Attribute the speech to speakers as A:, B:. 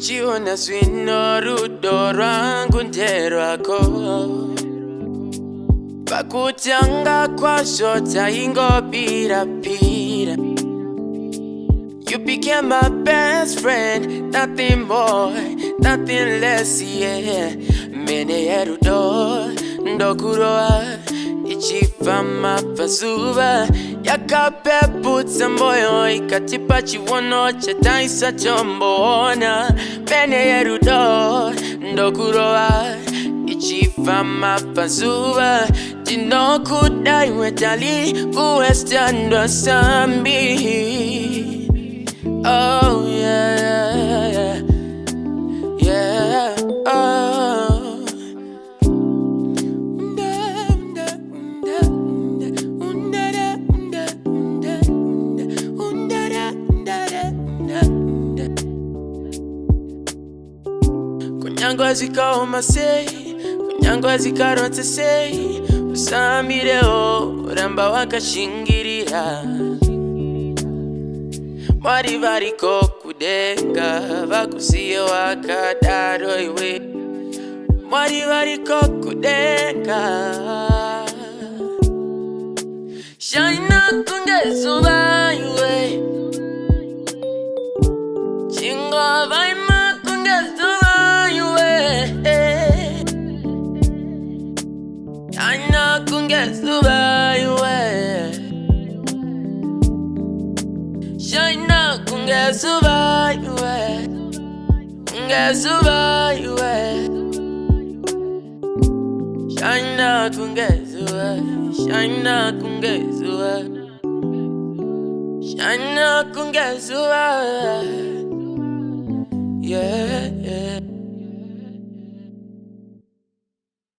A: Chiona swino rudo rangu nderwako Pakutanga kwa shota ingo pira pira You became my best friend, nothing more, nothing less, yeah. Mene erudo, ndokuroa, ichifama pasuva. Yakape putsa moyo, ikatipa chiwono, chetaisa chomboona. Mene erudo, ndokuroa, ichifama pasuva. Dinokudai wetali, uestando sambi. Oh yeah, yeah, oh. Kunyangwa zikaoma sei, kunyangwa zikaronte sei, usamireo ramba wakashingirira. Mwari variko kudenga vakusiye wakadaro iwe Mwari variko kudenga Shaina kungezuva iwe Chingo vaima kungezuva iwe Shaina kungezuva iwe Shaina kungezuva iwe Kungezuva iwe Shaina kungezuva Shaina kungezuva Shaina kungezuva